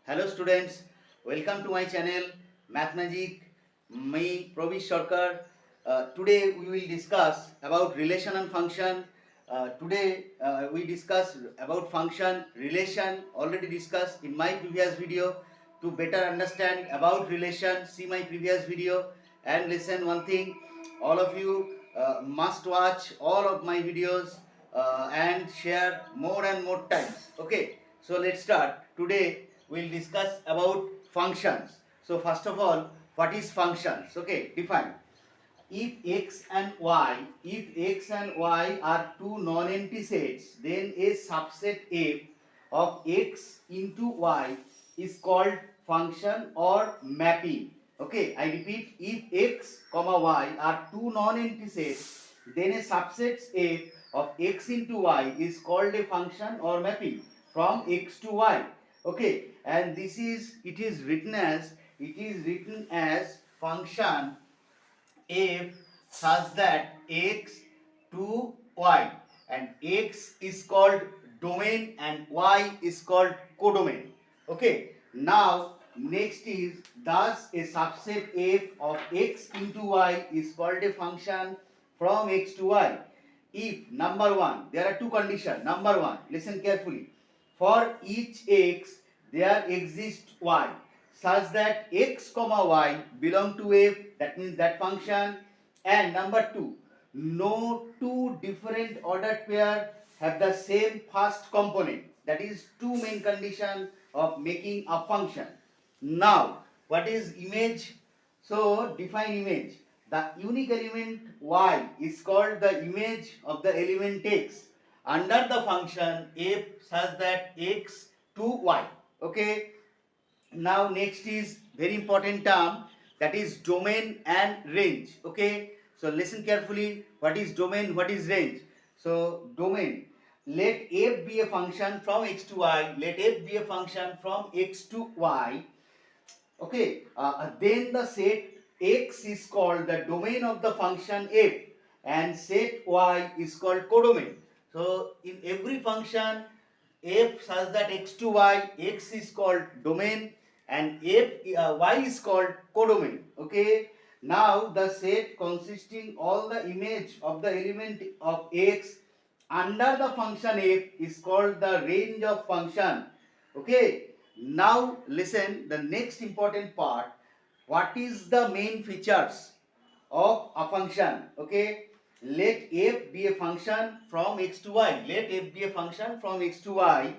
Hello students, welcome to my channel Math Magic. Me Provish Sarkar. Today we will discuss about relation and function. Today we discuss about function relation already discussed in my previous video. To better understand about relation, see my previous video and listen one thing. All of you must watch all of my videos and share more and more times. Okay, so let's start. Today we'll discuss about functions. So first of all, what is functions? Okay, define. If x and y are two non-empty sets, then a subset f of x into y is called function or mapping. Okay, I repeat, if x comma y are two non-empty sets, then a subset f of x into y is called a function or mapping from x to y. Okay, and it is written as function f such that x to y, and x is called domain and y is called codomain. Okay, now next is, thus a subset f of x into y is called a function from x to y if number one, there are two conditions. Number one, listen carefully, for each x there exists y such that x comma y belong to f, that means that function. And number two, no two different ordered pair have the same first component. That is two main condition of making a function. Now what is image? So define image. The unique element y is called the image of the element x under the function f such that x to y. Okay, now next is very important term, that is domain and range. Okay, so listen carefully, what is domain, what is range? So domain, let f be a function from x to y, let f be a function from x to y. Okay, then the set x is called the domain of the function f and set y is called codomain. So in every function f such that x to y, x is called domain and y is called codomain. Okay, now the set consisting all the image of the element of x under the function f is called the range of function. Okay, now listen the next important part. What is the main features of a function? Okay, let f be a function from x to y, let f be a function from x to y.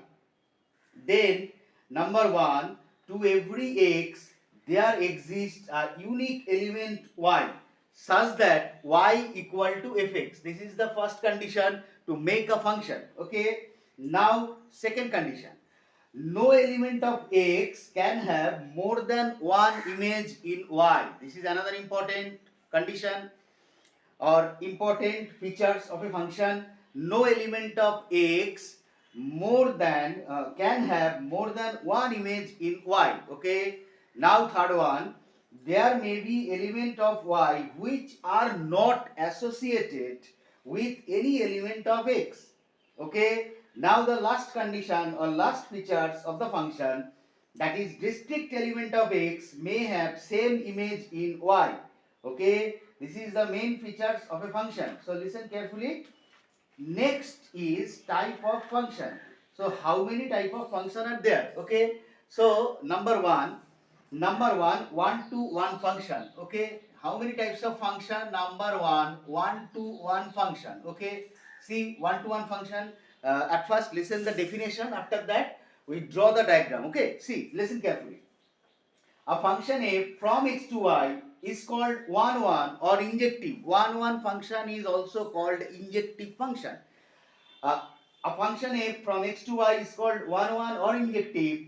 Then number one, to every x there exists a unique element y such that y equal to fx. This is the first condition to make a function. Okay, now second condition, no element of x can have more than one image in y. This is another important condition or important features of a function. No element of x can have more than one image in y. Okay, now third one, there may be element of y which are not associated with any element of x. Okay, now the last condition or last features of the function, that is distinct element of x may have same image in y. Okay, this is the main features of a function. So listen carefully. Next is type of function. So how many type of function are there? Okay, so number one, one to one function. Okay, how many types of function? Number one to one function. Okay, see, one to one function. At first listen the definition, after that we draw the diagram. Okay, see, listen carefully. A function f from x to y is called 1 1 or injective. 1 1 function is also called injective function. Uh, a function f from x to y is called 1 1 or injective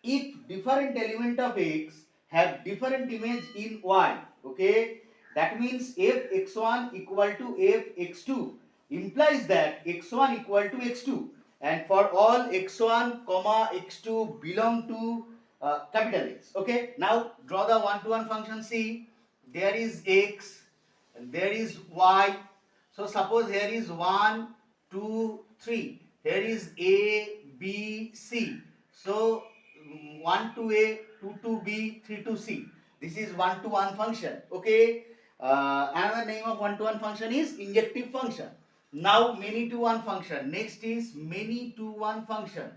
if different element of x have different image in y. Okay, that means f x1 equal to f x2 implies that x1 equal to x2, and for all x1 comma x2 belong to capital X. Okay, now draw the one to one function. See, there is x and there is y. So suppose here is 1 2 3, here is a b c. So 1 to A, 2 to B, 3 to C. This is one to one function. Okay. Another name of one to one function is injective function. Now many to one function. Next is many to one function.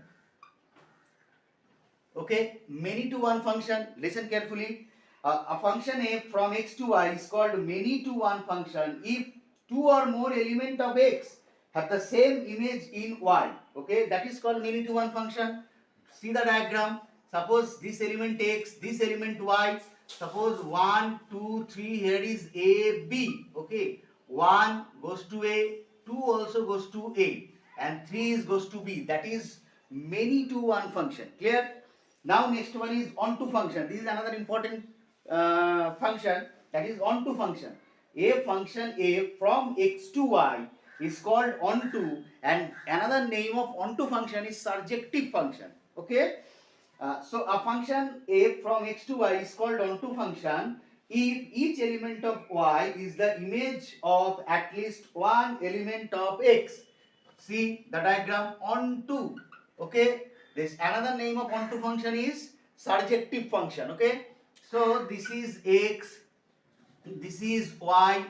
Okay, many to one function. Listen carefully. A function f from x to y is called many to one function if two or more element of x have the same image in y. Okay, that is called many to one function. See the diagram. Suppose this element x, this element y. Suppose 1, 2, 3. Here is a, b. Okay, 1 goes to a, 2 also goes to a, and 3 goes to b. That is many to one function. Clear? Now next one is onto function. This is another important function, that is onto function. A function a from x to y is called onto, and another name of onto function is surjective function. Okay. So a function a from x to y is called onto function if each element of y is the image of at least one element of x. See the diagram onto. Okay. This another name of onto function is surjective function. Okay. So this is x, this is y.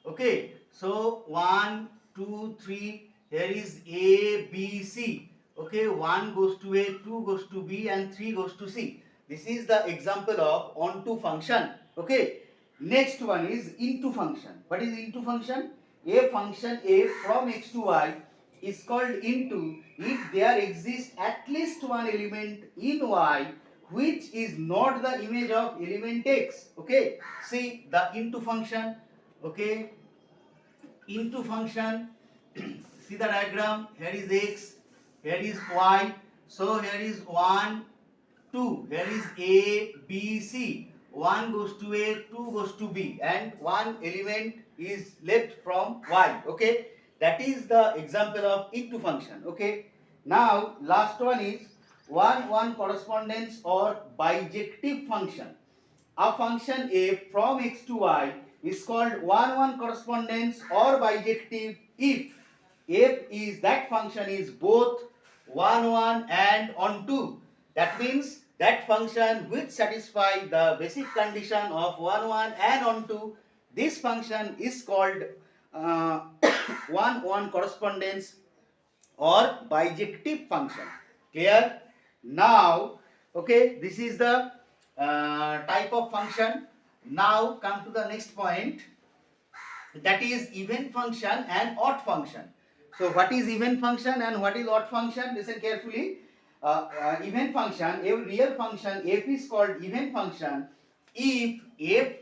Okay. So 1, 2, 3. Here is A, B, C. Okay. 1 goes to A, 2 goes to B, and 3 goes to C. This is the example of onto function. Okay. Next one is into function. What is into function? A function a from x to y is called into if there exists at least one element in y which is not the image of element x. Okay, see the into function. Okay, into function. See the diagram. Here is x, here is y. So here is 1, 2. Here is A, B, C. 1 goes to A, 2 goes to B, and one element is left from Y. Okay, that is the example of into function. Okay, now last one is one correspondence or bijective function. A function a from x to y is called one correspondence or bijective if is that function is both 1 and onto. That means that function which satisfy the basic condition of 1 and onto, this function is called 1 correspondence or bijective function. Clear? Now, okay, this is the type of function. Now come to the next point, that is even function and odd function. So what is even function and what is odd function? Listen carefully. Even function, a real function f is called even function if f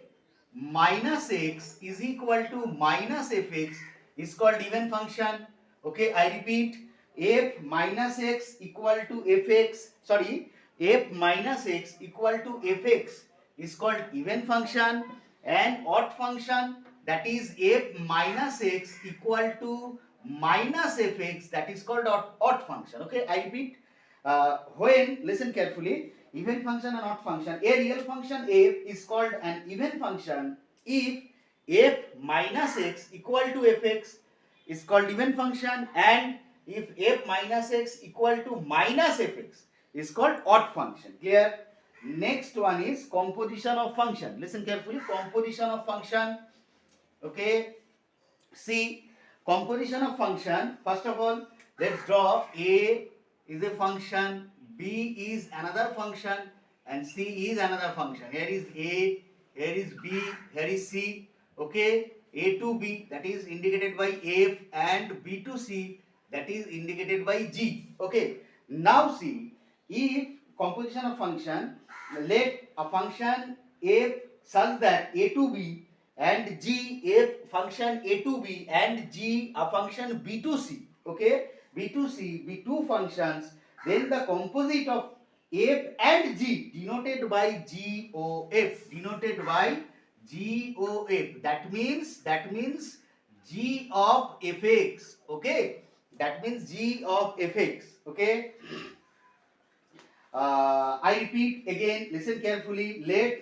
minus x is equal to minus fx is called even function. Okay, I repeat, f minus x equal to fx, sorry, f minus x equal to fx is called even function, and odd function, that is f minus x equal to minus fx, that is called odd function. Okay, I repeat, when, listen carefully, even function and odd function, a real function f is called an even function if f minus x equal to fx is called even function, and if f minus x equal to minus fx is called odd function. Clear? Next one is composition of function. Listen carefully, composition of function. Okay, see, composition of function, first of all let's draw. A is a function, B is another function, and C is another function. Here is A, here is B, here is C. Okay, A to B, that is indicated by F, and B to C, that is indicated by G. Okay, now see, if composition of function, let a function F such that A to B and G, F function A to B and G a function B to C. Okay, B to C be two functions, then the composite of F and G denoted by GOF, denoted by GOF. That means G of fx. Okay, that means G of fx. Okay, I repeat again, listen carefully. Let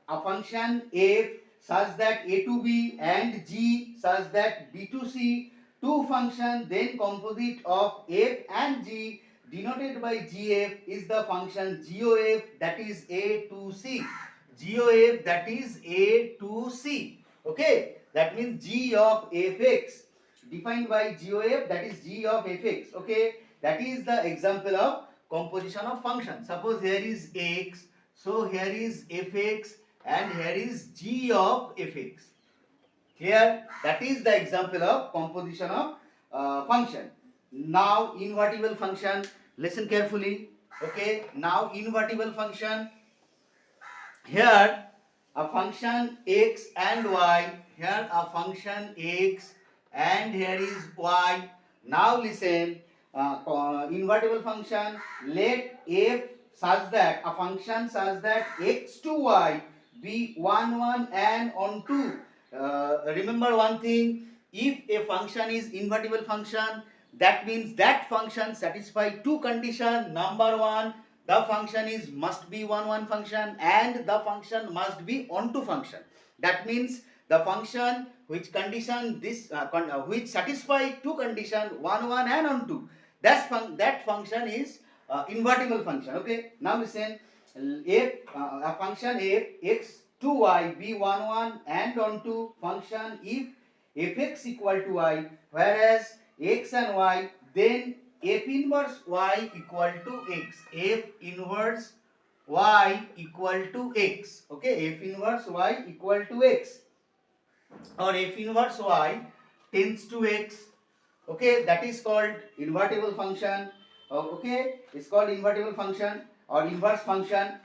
a function f such that a to b and g such that b to c, two functions, then composite of f and g denoted by GF is the function GOF, that is A to C. GOF, that is A to C. Okay, that means G of fx defined by GOF, that is G of fx. Okay, that is the example of composition of function. Suppose here is x, so here is fx and here is G of fx. Here, that is the example of composition of function. Now invertible function, listen carefully. Okay, now invertible function. Here a function x and y, here a function x and here is y. Now listen, invertible function, let f such that a function such that x to y be 1 1 and on 2. Remember one thing, if a function is invertible function, that means that function satisfies two conditions. Number one, the function is must be 1 1 function and the function must be onto function. That means the function which condition this which satisfy two condition 1 1 and onto, that function is invertible function. Okay, now listen, if a function f x to y be 1 1 and onto function if fx equal to y, whereas x and y, then f inverse y equal to x. F inverse y equal to x. Okay, f inverse y equal to x, or f inverse y tends to x. Okay, that is called invertible function. Okay, it's called invertible function or inverse function.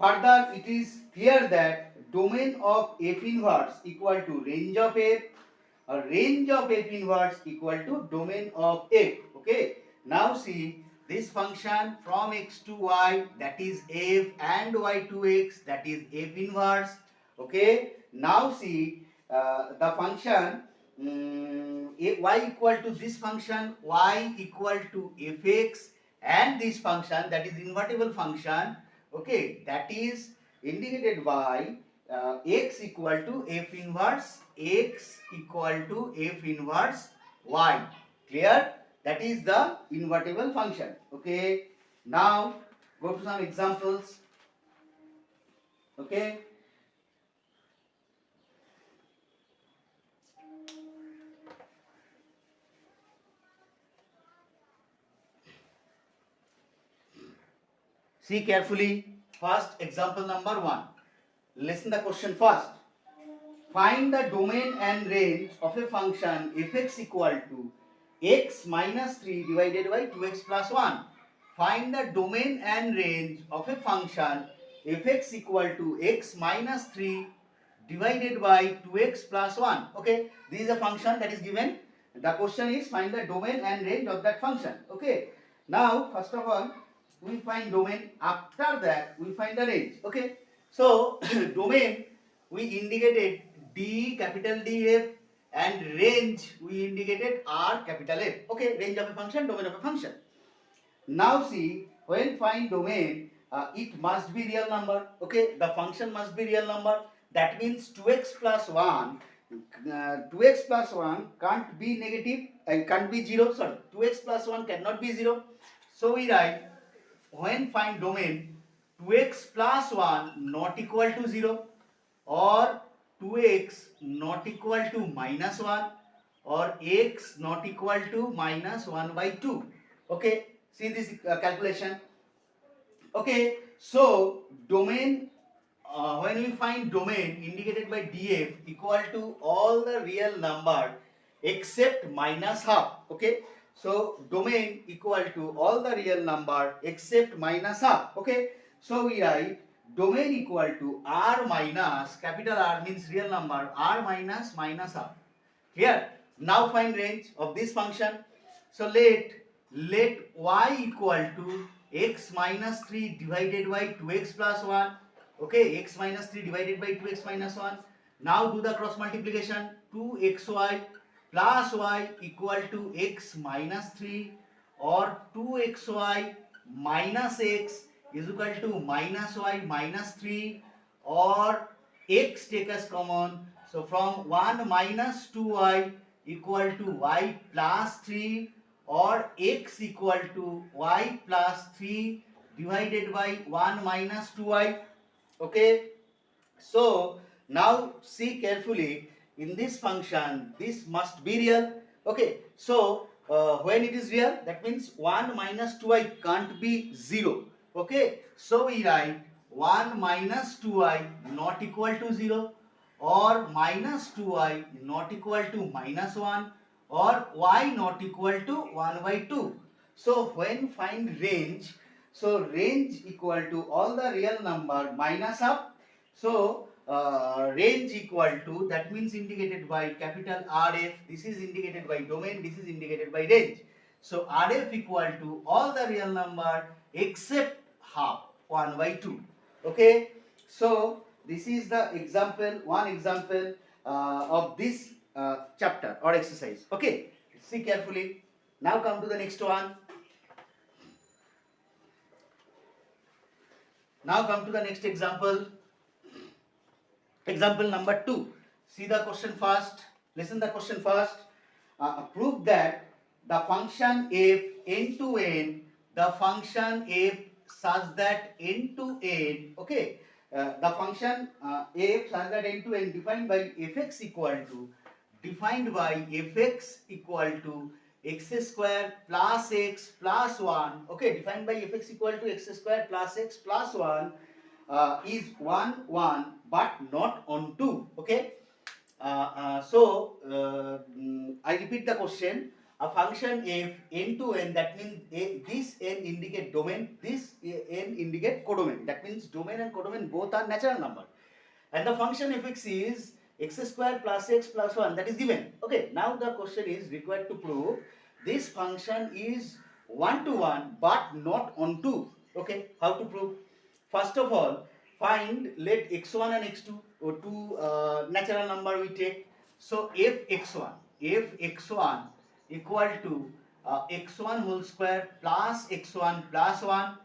Further, it is clear that domain of f inverse equal to range of f, or range of f inverse equal to domain of f. Okay, now see this function from x to y, that is f, and y to x, that is f inverse. Okay, now see the function y equal to this function y equal to fx, and this function, that is invertible function. Okay, that is indicated by x equal to f inverse x equal to f inverse y. Clear? That is the invertible function. Okay, now go to some examples. Okay, see carefully. First example number 1. Listen the question first. Find the domain and range of a function fx equal to x minus 3 divided by 2x plus 1. Find the domain and range of a function fx equal to x minus 3 divided by 2x plus 1. Okay, this is a function that is given. The question is find the domain and range of that function. Okay, now first of all we find domain, after that we find the range. Okay, so domain we indicated D, capital D F, and range we indicated R, capital F. Okay, range of a function, domain of a function. Now see, when find domain, it must be real number. Okay, the function must be real number. That means 2x plus 1, 2x plus 1 can't be negative and can't be 0. Sorry, 2x plus 1 cannot be 0. So we write, when find domain, 2x plus 1 not equal to 0, or 2x not equal to minus 1, or x not equal to minus 1 by 2. Okay, see this calculation. Okay, so domain, when we find domain indicated by df equal to all the real number except minus half. Okay, so domain equal to all the real number except minus half. Okay, so we write domain equal to r minus, capital R means real number, r minus minus half. Here, now find range of this function. So let y equal to x minus 3 divided by 2x plus 1. Okay, x minus 3 divided by 2x minus 1. Now do the cross multiplication. 2xy plus y equal to x minus 3, or 2xy minus x is equal to minus y minus 3, or x take as common. So from 1 minus 2y equal to y plus 3, or x equal to y plus 3 divided by 1 minus 2y. Okay, so now see carefully, in this function this must be real. Okay, so when it is real, that means 1 minus 2i can't be 0. Okay, so we write 1 minus 2i not equal to 0, or minus 2i not equal to minus 1, or y not equal to 1 by 2. So when find range, so range equal to all the real number minus up. So range equal to, that means indicated by capital RF, this is indicated by domain, this is indicated by range. So RF equal to all the real number except half, 1 by 2. Okay, so this is the example, one example of this chapter or exercise. Okay, see carefully. Now come to the next one. Now come to the next example. Example number 2. See the question first. Listen the question first. Prove that the function f n to n, the function f such that n to n, okay, the function f such that n to n defined by fx equal to, x square plus x plus 1, okay, defined by fx equal to x square plus x plus 1 is 1 1 but not on 2. Okay, I repeat the question. A function f n to n, that means this n indicate domain, this n indicate codomain. That means domain and codomain both are natural number. And the function fx is x square plus x plus 1, that is given. Okay, now the question is required to prove this function is 1 to 1 but not on 2. Okay, how to prove? First of all, find, let x1 and x2 or two natural number we take. So f(x1) equal to x1 whole square plus x1 plus 1,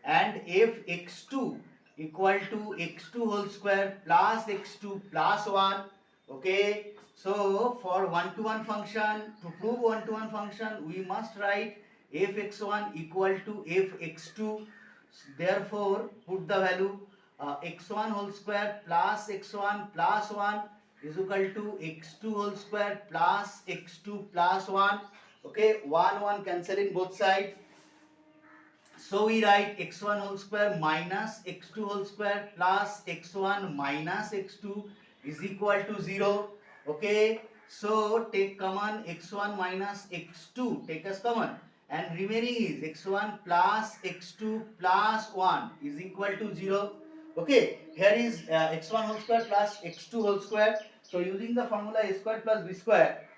and f(x2) equal to x2 whole square plus x2 plus 1. Okay, so for one to one function, to prove one to one function, we must write f(x1) equal to f(x2). Therefore, put the value x1 whole square plus x1 plus 1 is equal to x2 whole square plus x2 plus 1. Okay, 1 cancel in both sides. So we write x1 whole square minus x2 whole square plus x1 minus x2 is equal to 0. Okay, so take common x1 minus x2, take as common, and remaining is x1 plus x2 plus 1 is equal to 0. Okay, here is x1 whole square plus x2 whole square. So using the formula a square plus b square,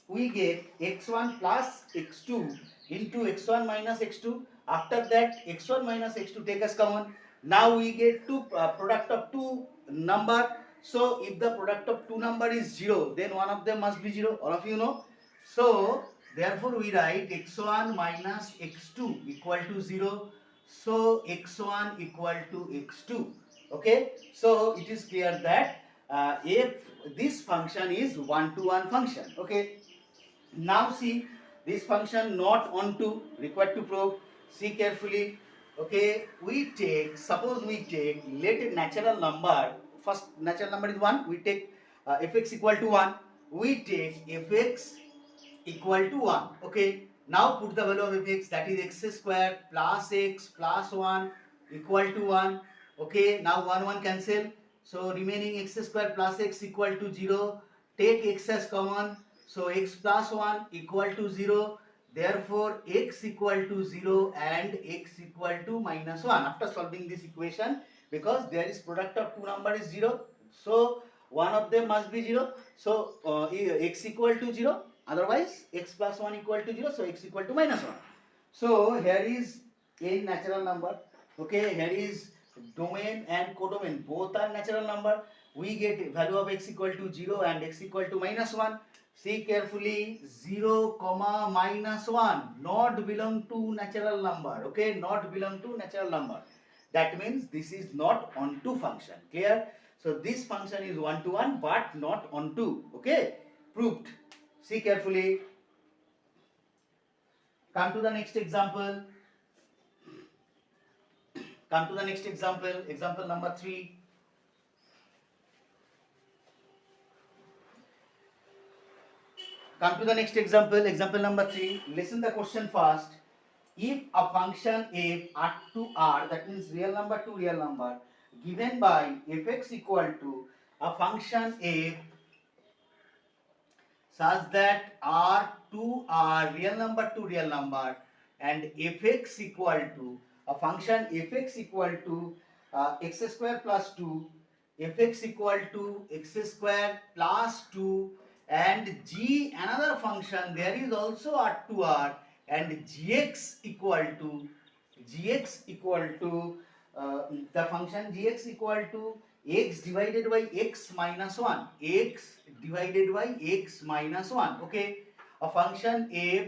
we get x1 plus x2 into x1 minus x2. After that, x1 minus x2 take as common. Now we get two product of two number. So if the product of two number is 0, then one of them must be 0. All of you know. So therefore we write x1 minus x2 equal to 0. So x1 equal to x2. Okay. So it is clear that if this function is one to one function. Okay. Now see, this function not onto, required to prove. See carefully. Okay, we take, suppose we take, let a natural number, first natural number is 1, we take fx equal to 1, we take fx equal to 1. Okay, now put the value of fx, that is x square plus x plus 1 equal to 1. Okay, now 1 cancel, so remaining x square plus x equal to 0. Take x as common, so x plus 1 equal to 0. Therefore x equal to 0 and x equal to minus 1 after solving this equation, because there is product of two number is 0, so one of them must be 0. So x equal to 0, otherwise x plus 1 equal to 0, so x equal to minus 1. So here is a natural number. Okay, here is domain and codomain, both are natural number. We get value of x equal to 0 and x equal to minus 1. See carefully, 0 comma minus 1 not belong to natural number. Okay, not belong to natural number. That means this is not onto function. Clear? So this function is one to one but not onto. Okay, proved. See carefully. Come to the next example. Come to the next example. Example number 3. Come to the next example. Example number 3. Listen the question first. If a function f r to r, that means real number to real number, given by fx equal to a function f such that r to r, real number to real number, and fx equal to a function fx equal to x square plus 2, fx equal to x square plus 2, and g another function there is also r to r, and gx equal to the function gx equal to x divided by x minus 1, x divided by x minus 1. Okay, a function f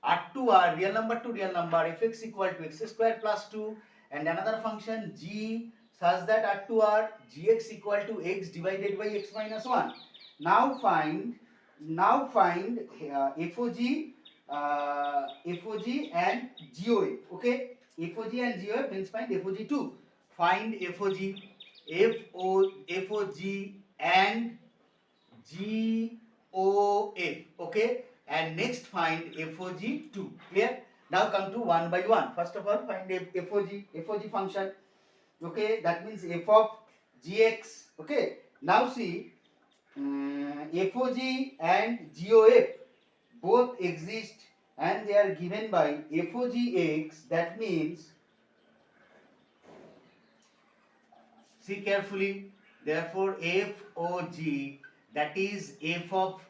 r to r, real number to real number, fx equal to x square plus 2, and another function g such that r to r, gx equal to x divided by x minus 1. Now find FOG, FOG and GOF. Okay, FOG and GOF means find FOG2. Find FOG, FOG and GOF. Okay, and next find FOG2. Clear? Now come to one by one. First of all, find FOG function. Okay, that means f of gx. Okay, now see, FOG and GOF both exist and they are given by FOGX. That means, see carefully, therefore FOG, that is f of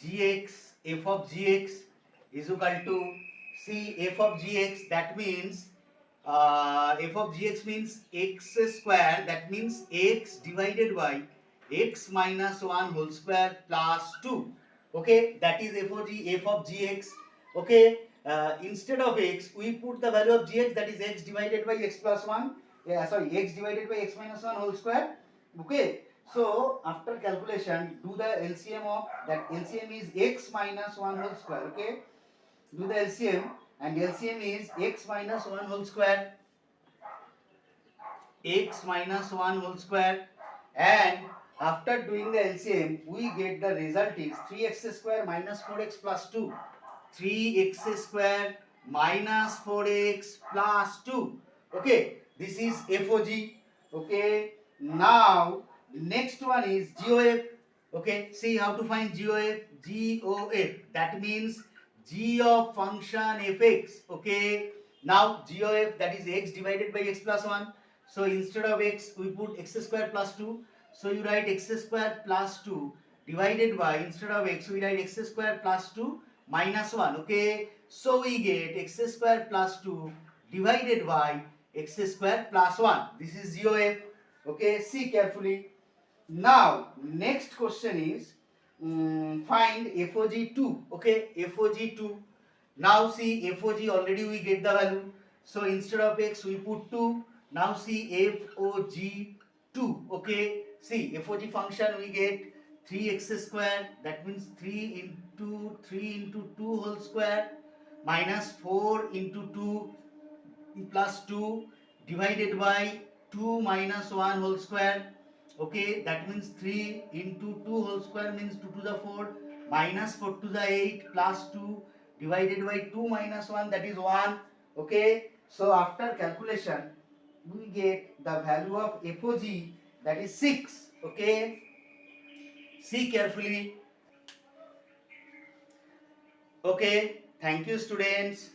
gx is equal to, see, f of gx, that means f of gx means x square, that means x divided by x minus 1 whole square plus 2. Okay, that is f of gx. Okay, instead of x we put the value of gx, that is x divided by x plus 1, x divided by x minus 1 whole square. Okay, so after calculation do the LCM of that. LCM is x minus 1 whole square. Okay, do the LCM, and LCM is x minus 1 whole square, x minus 1 whole square, and after doing the LCM we get the result is 3x square minus 4x plus 2, 3x square minus 4x plus 2. Okay, this is FOG. Okay, now next one is GOF. Okay, see how to find GOF. GOF, that means g of function fx. Okay, now GOF, that is x divided by x plus 1. So instead of x we put x square plus 2. So you write x square plus 2 divided by, instead of x we write x square plus 2 minus 1. Okay, so we get x square plus 2 divided by x square plus 1. This is GOF. Okay, see carefully. Now next question is find FOG2. Okay, FOG2. Now see, FOG already we get the value. So instead of x we put 2. Now see FOG2. Okay, see FOG function we get 3x square, that means 3 into 2 whole square minus 4 into 2 plus 2 divided by 2 minus 1 whole square. Okay, that means 3 into 2 whole square means 2 to the 4 minus 4 to the 8 plus 2 divided by 2 minus 1, that is 1. Okay, so after calculation we get the value of FOG, that is 6. Okay, see carefully. Okay, thank you students.